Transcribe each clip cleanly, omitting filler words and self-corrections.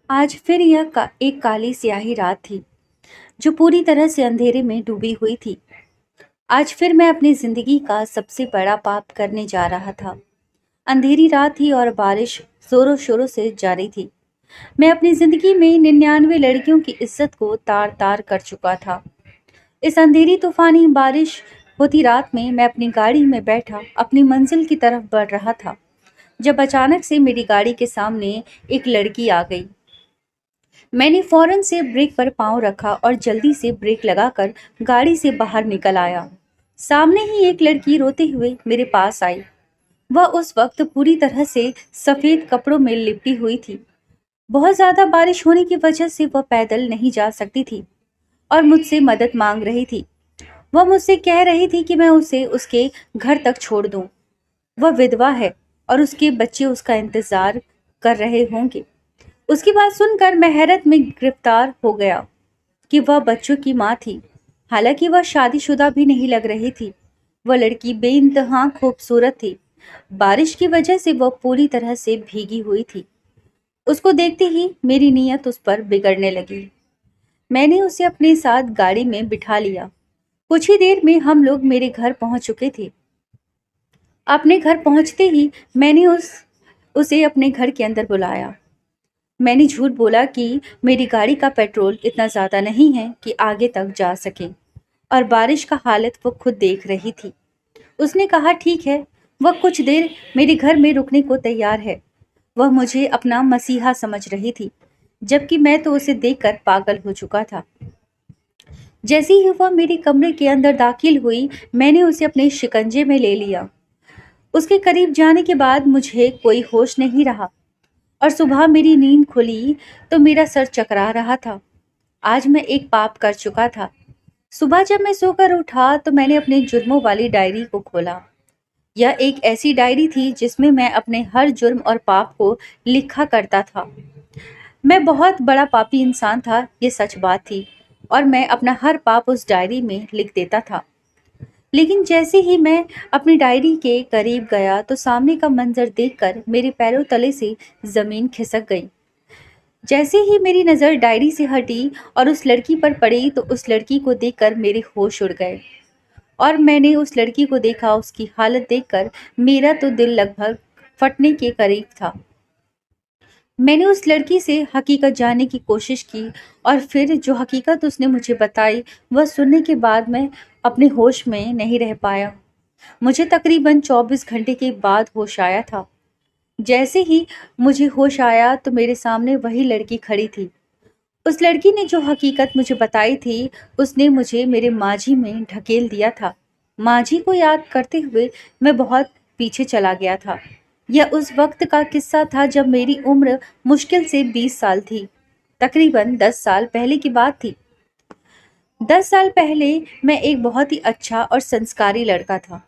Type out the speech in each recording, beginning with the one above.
आज फिर एक काली स्याही रात थी जो पूरी तरह से अंधेरे में डूबी हुई थी। आज फिर मैं अपनी जिंदगी का सबसे बड़ा पाप करने जा रहा था। अंधेरी रात थी और बारिश जोरों शोरों से जारी थी। मैं अपनी जिंदगी में 99 लड़कियों की इज्जत को तार तार कर चुका था। इस अंधेरी तूफानी बारिश होती रात में मैं अपनी गाड़ी में बैठा अपनी मंजिल की तरफ बढ़ रहा था, जब अचानक से मेरी गाड़ी के सामने एक लड़की आ गई। मैंने फौरन से ब्रेक पर पाँव रखा और जल्दी से ब्रेक लगाकर गाड़ी से बाहर निकल आया। सामने ही एक लड़की रोते हुए मेरे पास आई। वह उस वक्त पूरी तरह से सफेद कपड़ों में लिपटी हुई थी। बहुत ज्यादा बारिश होने की वजह से वह पैदल नहीं जा सकती थी और मुझसे मदद मांग रही थी। वह मुझसे कह रही थी कि मैं उसे उसके घर तक छोड़ दूं। वह विधवा है और उसके बच्चे उसका इंतजार कर रहे होंगे। उसकी बात सुनकर मैं हैरत में गिरफ्तार हो गया कि वह बच्चों की माँ थी। हालांकि वह शादीशुदा भी नहीं लग रही थी। वह लड़की बेइंतहा खूबसूरत थी। बारिश की वजह से वह पूरी तरह से भीगी हुई थी। उसको देखते ही मेरी नीयत उस पर बिगड़ने लगी। मैंने उसे अपने साथ गाड़ी में बिठा लिया। कुछ ही देर में हम लोग मेरे घर पहुंच चुके थे। अपने घर पहुंचते ही मैंने उसे अपने घर के अंदर बुलाया। मैंने झूठ बोला कि मेरी गाड़ी का पेट्रोल इतना ज़्यादा नहीं है कि आगे तक जा सके और बारिश का हालत वो खुद देख रही थी। उसने कहा ठीक है, वह कुछ देर मेरे घर में रुकने को तैयार है। वह मुझे अपना मसीहा समझ रही थी, जबकि मैं तो उसे देखकर पागल हो चुका था। जैसे ही वह मेरे कमरे के अंदर दाखिल हुई, मैंने उसे अपने शिकंजे में ले लिया। उसके करीब जाने के बाद मुझे कोई होश नहीं रहा और सुबह मेरी नींद खुली तो मेरा सर चकरा रहा था। आज मैं एक पाप कर चुका था। सुबह जब मैं सोकर उठा तो मैंने अपने जुर्मों वाली डायरी को खोला। यह एक ऐसी डायरी थी जिसमें मैं अपने हर जुर्म और पाप को लिखा करता था। मैं बहुत बड़ा पापी इंसान था, ये सच बात थी, और मैं अपना हर पाप उस डायरी में लिख देता था। लेकिन जैसे ही मैं अपनी डायरी के करीब गया तो सामने का मंजर देखकर मेरे पैरों तले से जमीन खिसक गई। जैसे ही मेरी नज़र डायरी से हटी और उस लड़की पर पड़ी तो उस लड़की को देखकर मेरे होश उड़ गए और मैंने उस लड़की को देखा। उसकी हालत देखकर मेरा तो दिल लगभग फटने के करीब था। मैंने उस लड़की से हकीकत जानने की कोशिश की और फिर जो हकीकत उसने मुझे बताई वह सुनने के बाद मैं अपने होश में नहीं रह पाया। मुझे तकरीबन 24 घंटे के बाद होश आया था। जैसे ही मुझे होश आया तो मेरे सामने वही लड़की खड़ी थी। उस लड़की ने जो हकीकत मुझे बताई थी, उसने मुझे मेरे माँझी में ढकेल दिया था। माँझी को याद करते हुए मैं बहुत पीछे चला गया था। यह उस वक्त का किस्सा था जब मेरी उम्र मुश्किल से 20 साल थी। तकरीबन 10 साल पहले की बात थी। 10 साल पहले मैं एक बहुत ही अच्छा और संस्कारी लड़का था।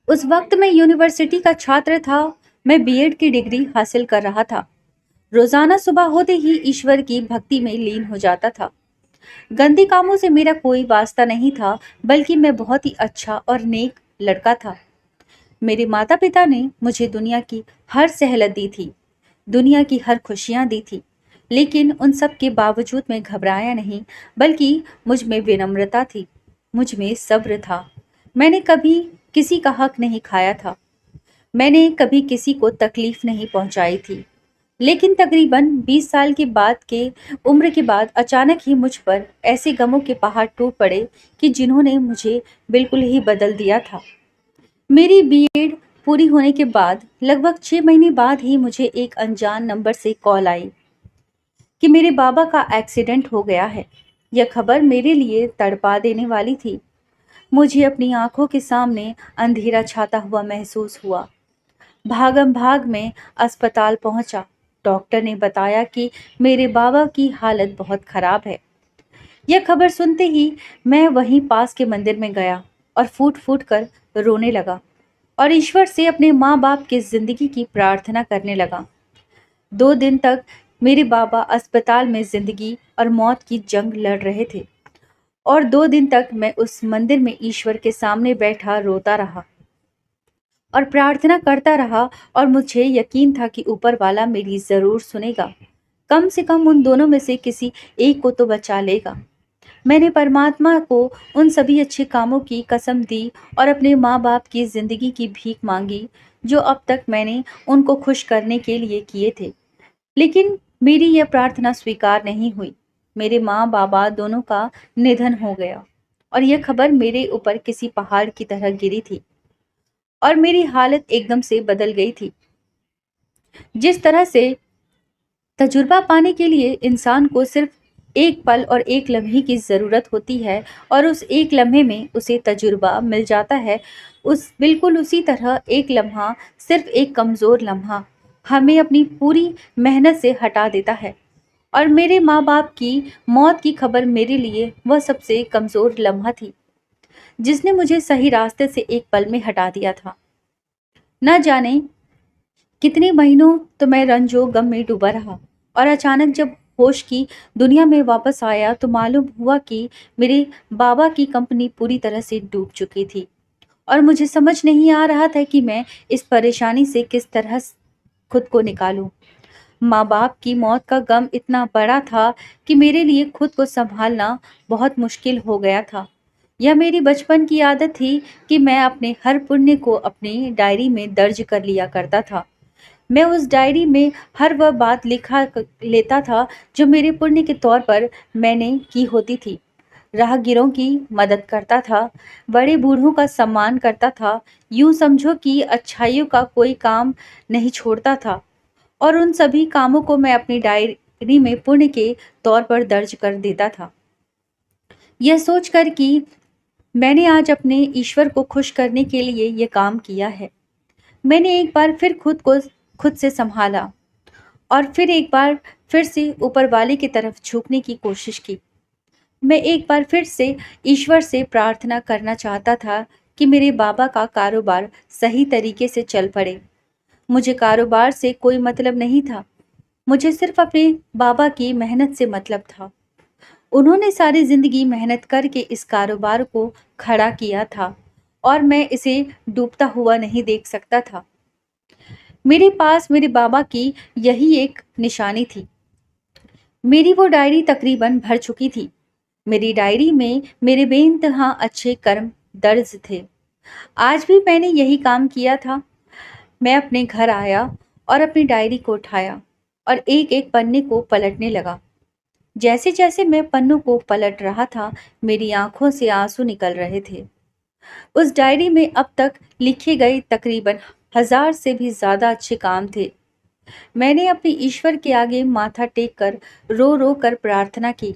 उस वक्त मैं यूनिवर्सिटी का छात्र था। मैं बीएड की डिग्री हासिल कर रहा था। रोजाना सुबह होते ही ईश्वर की भक्ति में लीन हो जाता था। गंदे कामों से मेरा कोई वास्ता नहीं था, बल्कि मैं बहुत ही अच्छा और नेक लड़का था। मेरे माता पिता ने मुझे दुनिया की हर सहलत दी थी, दुनिया की हर खुशियां दी थी, लेकिन उन सब के बावजूद मैं घबराया नहीं, बल्कि मुझ में विनम्रता थी, मुझ में सब्र था। मैंने कभी किसी का हक नहीं खाया था। मैंने कभी किसी को तकलीफ नहीं पहुंचाई थी। लेकिन तकरीबन 20 साल के बाद के उम्र के बाद अचानक ही मुझ पर ऐसे गमों के पहाड़ टूट पड़े कि जिन्होंने मुझे बिल्कुल ही बदल दिया था। मेरी बीएड पूरी होने के बाद लगभग 6 महीने बाद ही मुझे एक अनजान नंबर से कॉल आई कि मेरे बाबा का एक्सीडेंट हो गया है। यह खबर मेरे लिए तड़पा देने वाली थी। मुझे अपनी आंखों के सामने अंधेरा छाता हुआ महसूस हुआ। भागम भाग में अस्पताल पहुंचा। डॉक्टर ने बताया कि मेरे बाबा की हालत बहुत खराब है। यह खबर सुनते ही मैं वहीं पास के मंदिर में गया और फूट फूट कर रोने लगा और ईश्वर से अपने माँ बाप की जिंदगी की प्रार्थना करने लगा। 2 दिन तक मेरे बाबा अस्पताल में जिंदगी और मौत की जंग लड़ रहे थे और 2 दिन तक मैं उस मंदिर में ईश्वर के सामने बैठा रोता रहा और प्रार्थना करता रहा और मुझे यकीन था कि ऊपर वाला मेरी ज़रूर सुनेगा। कम से कम उन दोनों में से किसी एक को तो बचा लेगा। मैंने परमात्मा को उन सभी अच्छे कामों की कसम दी और अपने माँ-बाप की ज़िंदगी की भीख माँगी, जो अब तक मैंने उनको खुश करने के लिए किए थे। लेकिन मेरी यह प्रार्थना स्वीकार नहीं हुई। मेरे माँ-बाबा दोनों का निधन हो गया और यह खबर मेरे ऊपर किसी पहाड़ की तरह गिरी थी और मेरी हालत एकदम से बदल गई थी। जिस तरह से तजुर्बा पाने के लिए इंसान को सिर्फ एक पल और एक लम्हे की ज़रूरत होती है और उस एक लम्हे में उसे तजुर्बा मिल जाता है, उस बिल्कुल उसी तरह एक लम्हा, सिर्फ एक कमज़ोर लम्हा, हमें अपनी पूरी मेहनत से हटा देता है। और मेरे माँ-बाप की मौत की खबर मेरे लिए वह सबसे कमज़ोर लम्हा थी, जिसने मुझे सही रास्ते से एक पल में हटा दिया था। न जाने कितने महीनों तो मैं रंजो गम में डूबा रहा और अचानक जब होश की दुनिया में वापस आया तो मालूम हुआ कि मेरे बाबा की कंपनी पूरी तरह से डूब चुकी थी और मुझे समझ नहीं आ रहा था कि मैं इस परेशानी से किस तरह खुद को निकालूं। माँ बाप की मौत का गम इतना बड़ा था कि मेरे लिए खुद को संभालना बहुत मुश्किल हो गया था। यह मेरी बचपन की आदत थी कि मैं अपने हर पुण्य को अपनी डायरी में दर्ज कर लिया करता था। मैं उस डायरी में हर वह बात लेता था जो मेरे पुण्य के तौर पर मैंने की होती थी। राहगीरों की मदद करता था, बड़े बूढ़ों का सम्मान करता था, यूं समझो कि अच्छाइयों का कोई काम नहीं छोड़ता था और उन सभी कामों को मैं अपनी डायरी में पुण्य के तौर पर दर्ज कर देता था। यह सोचकर कि मैंने आज अपने ईश्वर को खुश करने के लिए यह काम किया है, मैंने एक बार फिर खुद से संभाला और फिर एक बार फिर से ऊपर वाले की तरफ झुकने की कोशिश की। मैं एक बार फिर से ईश्वर से प्रार्थना करना चाहता था कि मेरे बाबा का कारोबार सही तरीके से चल पड़े। मुझे कारोबार से कोई मतलब नहीं था, मुझे सिर्फ अपने बाबा की मेहनत से मतलब था। उन्होंने सारी जिंदगी मेहनत करके इस कारोबार को खड़ा किया था और मैं इसे डूबता हुआ नहीं देख सकता था। मेरे पास मेरे बाबा की यही एक निशानी थी। मेरी वो डायरी तकरीबन भर चुकी थी। मेरी डायरी में मेरे बेइंतहा अच्छे कर्म दर्ज थे। आज भी मैंने यही काम किया था। मैं अपने घर आया और अपनी डायरी को उठाया और एक एक पन्ने को पलटने लगा। जैसे जैसे मैं पन्नों को पलट रहा था, मेरी आंखों से आंसू निकल रहे थे। उस डायरी में अब तक लिखे गए तकरीबन 1000 से भी ज्यादा अच्छे काम थे। मैंने अपने ईश्वर के आगे माथा टेक कर रो रो कर प्रार्थना की,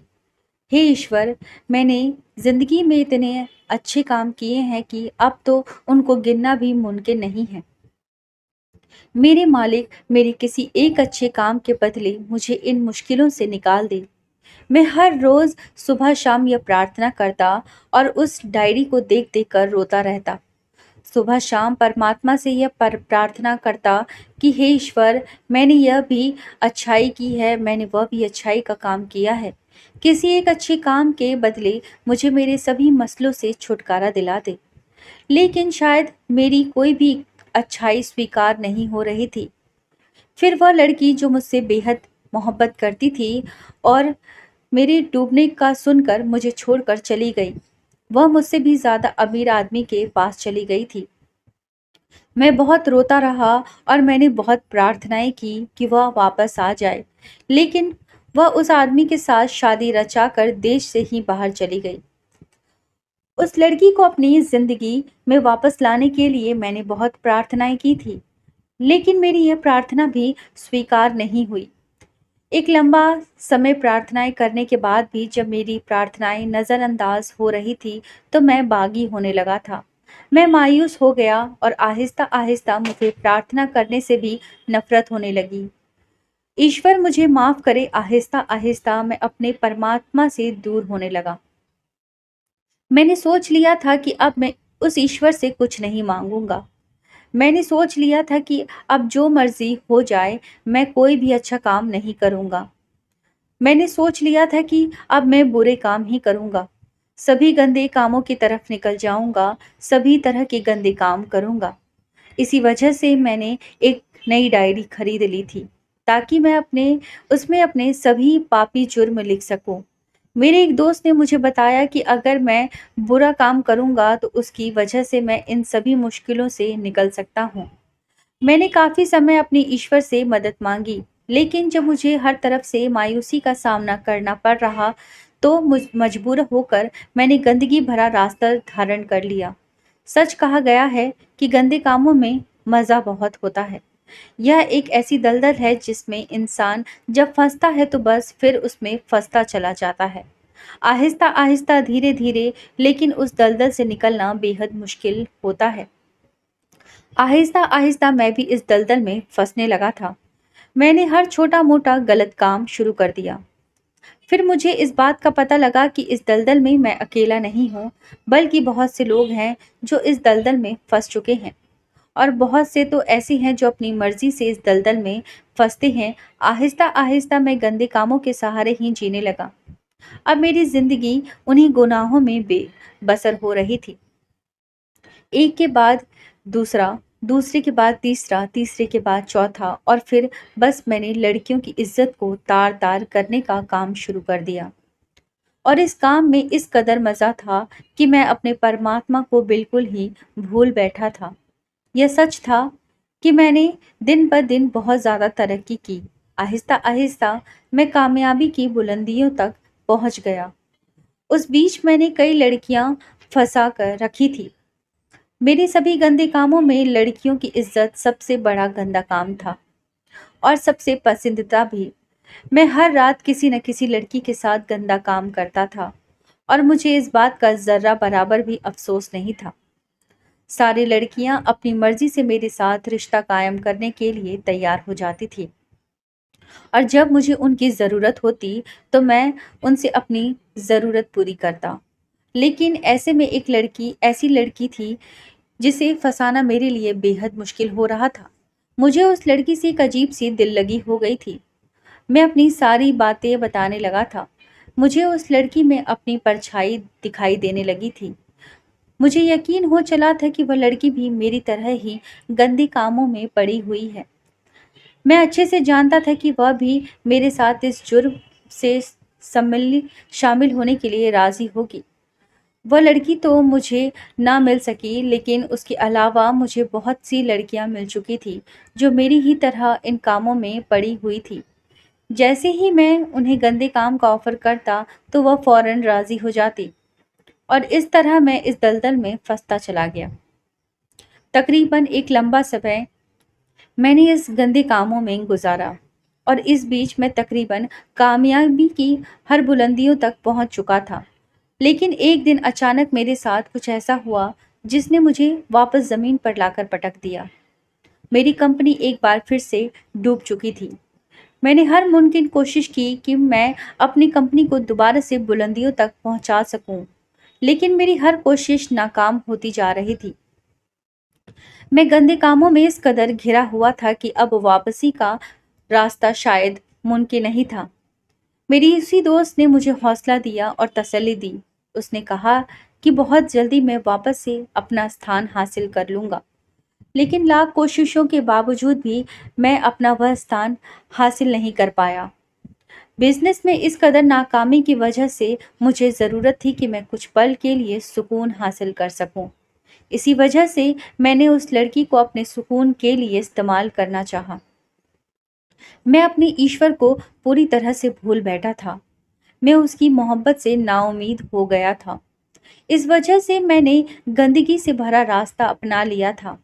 हे ईश्वर, मैंने जिंदगी में इतने अच्छे काम किए हैं कि अब तो उनको गिनना भी मुमकिन नहीं है। मेरे मालिक, मेरे किसी एक अच्छे काम के बदले मुझे इन मुश्किलों से निकाल दे। मैं हर रोज सुबह शाम यह प्रार्थना करता और उस डायरी को देख देख कर रोता रहता। सुबह शाम परमात्मा से यह प्रार्थना करता कि हे ईश्वर, मैंने यह भी अच्छाई की है, मैंने वह भी अच्छाई का काम किया है। किसी एक अच्छे काम के बदले मुझे मेरे सभी मसलों से छुटकारा दिला दे। लेकिन शायद मेरी कोई भी अच्छाई स्वीकार नहीं हो रही थी। फिर वह लड़की जो मुझसे बेहद मोहब्बत करती थी और मेरे डूबने का सुनकर मुझे छोड़कर चली गई, वह मुझसे भी ज्यादा अमीर आदमी के पास चली गई थी। मैं बहुत रोता रहा और मैंने बहुत प्रार्थनाएं की कि वह वापस आ जाए, लेकिन वह उस आदमी के साथ शादी रचाकर देश से ही बाहर चली गई। उस लड़की को अपनी जिंदगी में वापस लाने के लिए मैंने बहुत प्रार्थनाएं की थी, लेकिन मेरी यह प्रार्थना भी स्वीकार नहीं हुई। एक लंबा समय प्रार्थनाएं करने के बाद भी जब मेरी प्रार्थनाएं नज़रअंदाज हो रही थी, तो मैं बागी होने लगा था। मैं मायूस हो गया और आहिस्ता आहिस्ता मुझे प्रार्थना करने से भी नफरत होने लगी। ईश्वर मुझे माफ करे, आहिस्ता आहिस्ता मैं अपने परमात्मा से दूर होने लगा। मैंने सोच लिया था कि अब मैं उस ईश्वर से कुछ नहीं मांगूंगा। मैंने सोच लिया था कि अब जो मर्जी हो जाए, मैं कोई भी अच्छा काम नहीं करूंगा। मैंने सोच लिया था कि अब मैं बुरे काम ही करूंगा, सभी गंदे कामों की तरफ निकल जाऊंगा, सभी तरह के गंदे काम करूंगा। इसी वजह से मैंने एक नई डायरी खरीद ली थी, ताकि मैं उसमें अपने सभी पापी जुर्म लिख सकूं। मेरे एक दोस्त ने मुझे बताया कि अगर मैं बुरा काम करूंगा तो उसकी वजह से मैं इन सभी मुश्किलों से निकल सकता हूँ। मैंने काफी समय अपने ईश्वर से मदद मांगी, लेकिन जब मुझे हर तरफ से मायूसी का सामना करना पड़ रहा, तो मजबूर होकर मैंने गंदगी भरा रास्ता धारण कर लिया। सच कहा गया है कि गंदे कामों में मजा बहुत होता है। यह एक ऐसी दलदल है जिसमें इंसान जब फंसता है तो बस फिर उसमें फंसता चला जाता है। आहिस्ता आहिस्ता, धीरे धीरे, लेकिन उस दलदल से निकलना बेहद मुश्किल होता है। आहिस्ता आहिस्ता मैं भी इस दलदल में फंसने लगा था। मैंने हर छोटा मोटा गलत काम शुरू कर दिया। फिर मुझे इस बात का पता लगा कि इस दलदल में मैं अकेला नहीं हूँ, बल्कि बहुत से लोग हैं जो इस दलदल में फंस चुके हैं। और बहुत से तो ऐसे हैं जो अपनी मर्जी से इस दलदल में फंसते हैं। आहिस्ता आहिस्ता मैं गंदे कामों के सहारे ही जीने लगा। अब मेरी जिंदगी उन्हीं गुनाहों में बेबसर हो रही थी। एक के बाद दूसरा, दूसरे के बाद तीसरा, तीसरे के बाद चौथा, और फिर बस मैंने लड़कियों की इज्जत को तार-तार करने का काम शुरू कर दिया। और इस काम में इस कदर मज़ा था कि मैं अपने परमात्मा को बिल्कुल ही भूल बैठा था। यह सच था कि मैंने दिन ब दिन बहुत ज़्यादा तरक्की की। आहिस्ता-आहिस्ता मैं कामयाबी की बुलंदियों तक पहुँच गया। उस बीच मैंने कई लड़कियाँ फँसा कर रखी थी। मेरे सभी गंदे कामों में लड़कियों की इज्जत सबसे बड़ा गंदा काम था, और सबसे पसंदीदा भी। मैं हर रात किसी न किसी लड़की के साथ गंदा काम करता था, और मुझे इस बात का ज़र्रा बराबर भी अफ़सोस नहीं था। सारी लड़कियां अपनी मर्ज़ी से मेरे साथ रिश्ता कायम करने के लिए तैयार हो जाती थी, और जब मुझे उनकी ज़रूरत होती, तो मैं उनसे अपनी ज़रूरत पूरी करता। लेकिन ऐसे में एक लड़की ऐसी लड़की थी जिसे फँसाना मेरे लिए बेहद मुश्किल हो रहा था। मुझे उस लड़की से एक अजीब-सी दिल लगी हो गई थी। मैं अपनी सारी बातें बताने लगा था। मुझे उस लड़की में अपनी परछाई दिखाई देने लगी थी। मुझे यकीन हो चला था कि वह लड़की भी मेरी तरह ही गंदे कामों में पड़ी हुई है। मैं अच्छे से जानता था कि वह भी मेरे साथ इस जुर्म से सम्मिल शामिल होने के लिए राज़ी होगी। वह लड़की तो मुझे ना मिल सकी, लेकिन उसके अलावा मुझे बहुत सी लड़कियां मिल चुकी थी जो मेरी ही तरह इन कामों में पड़ी हुई थी। जैसे ही मैं उन्हें गंदे काम का ऑफर करता, तो वह फौरन राजी हो जाती, और इस तरह मैं इस दलदल में फंसता चला गया। तकरीबन एक लंबा समय मैंने इस गंदे कामों में गुजारा, और इस बीच मैं तकरीबन कामयाबी की हर बुलंदियों तक पहुंच चुका था। लेकिन एक दिन अचानक मेरे साथ कुछ ऐसा हुआ जिसने मुझे वापस ज़मीन पर लाकर पटक दिया। मेरी कंपनी एक बार फिर से डूब चुकी थी। मैंने हर मुमकिन कोशिश की कि मैं अपनी कंपनी को दोबारा से बुलंदियों तक पहुंचा सकूं, लेकिन मेरी हर कोशिश नाकाम होती जा रही थी। मैं गंदे कामों में इस कदर घिरा हुआ था कि अब वापसी का रास्ता शायद मुमकिन नहीं था। मेरी उसी दोस्त ने मुझे हौसला दिया और तसल्ली दी। उसने कहा कि बहुत जल्दी मैं वापस से अपना स्थान हासिल कर लूंगा। लेकिन लाख कोशिशों के बावजूद भी मैं अपना वह स्थान हासिल नहीं कर पाया। बिजनेस में इस कदर नाकामी की वजह से मुझे ज़रूरत थी कि मैं कुछ पल के लिए सुकून हासिल कर सकूं। इसी वजह से मैंने उस लड़की को अपने सुकून के लिए इस्तेमाल करना चाहा। मैं अपने ईश्वर को पूरी तरह से भूल बैठा था। मैं उसकी मोहब्बत से नाउम्मीद हो गया था। इस वजह से मैंने गंदगी से भरा रास्ता अपना लिया था,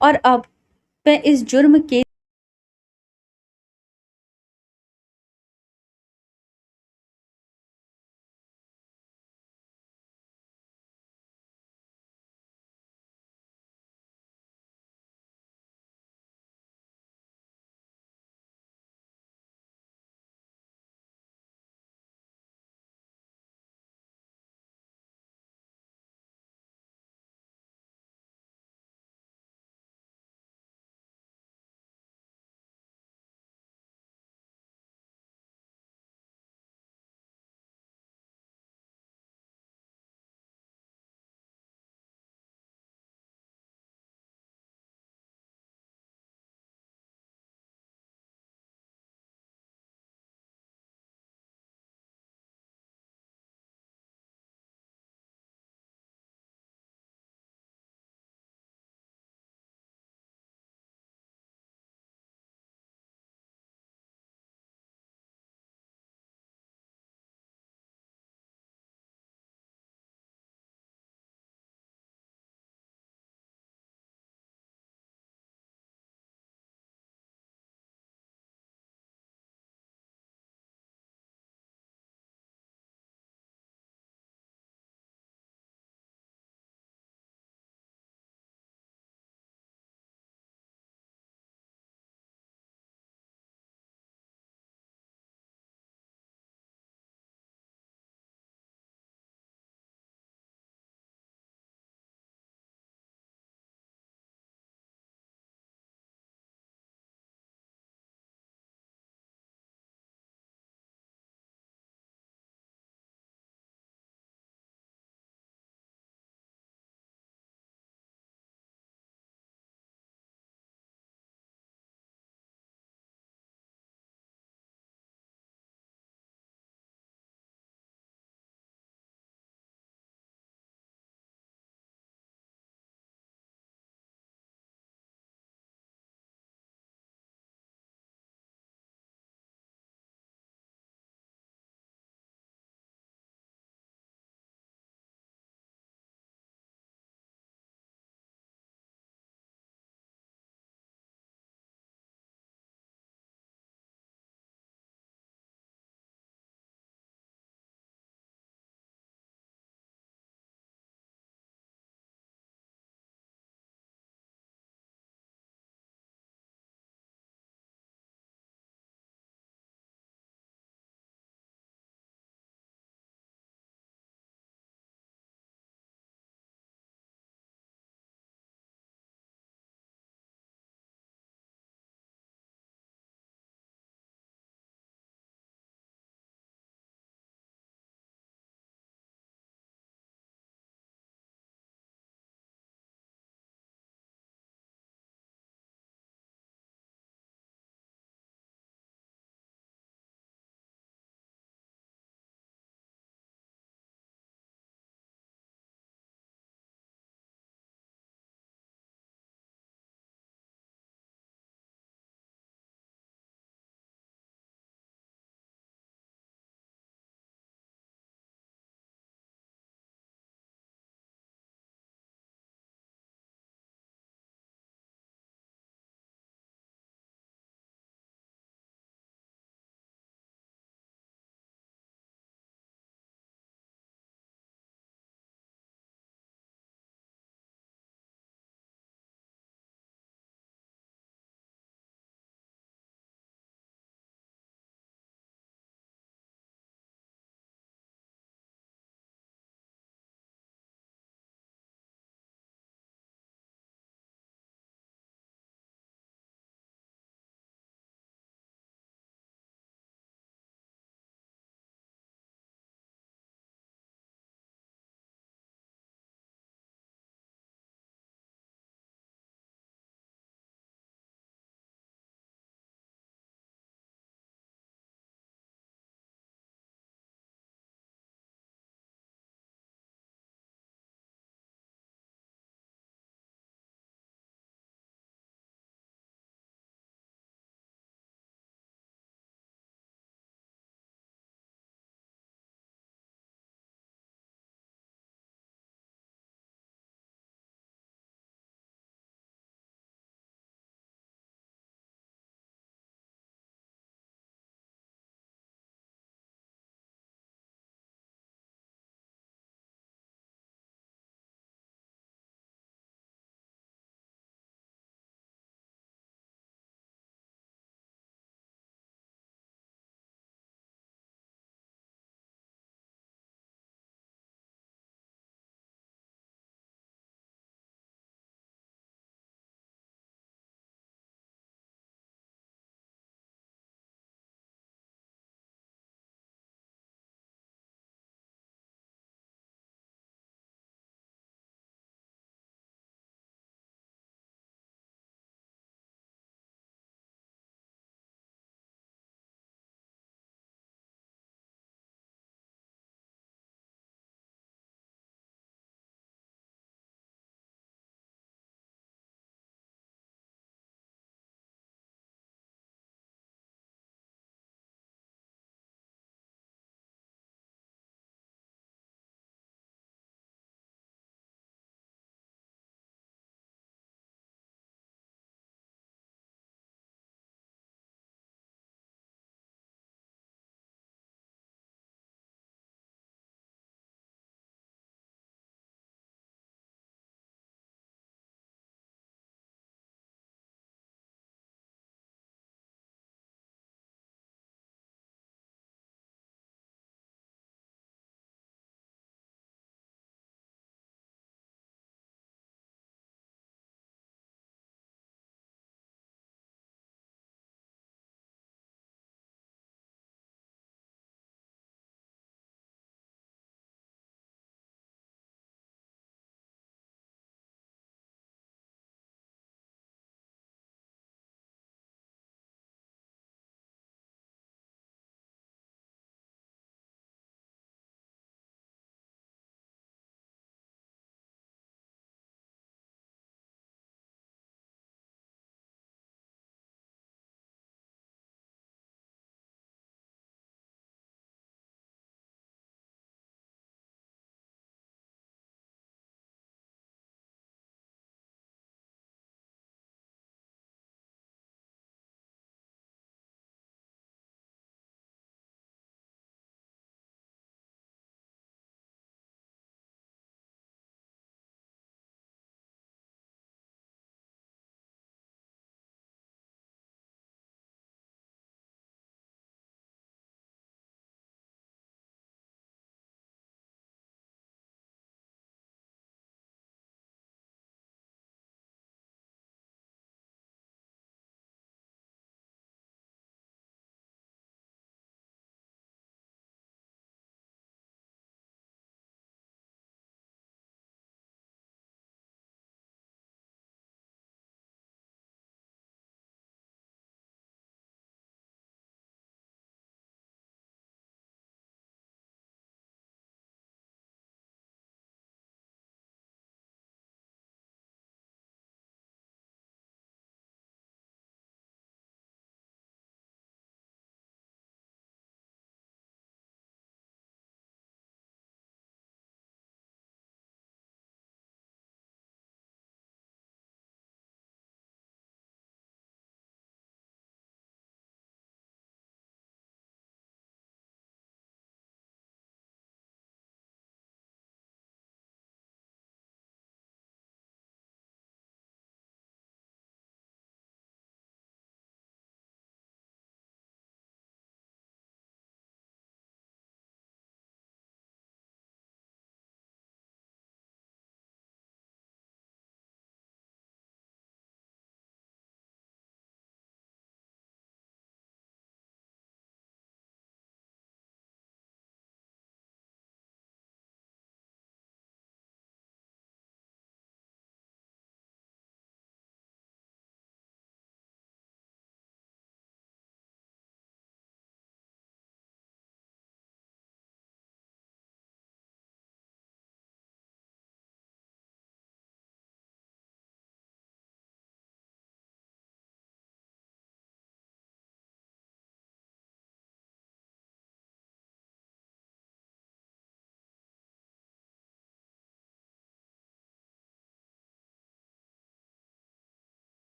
और अब मैं इस जुर्म के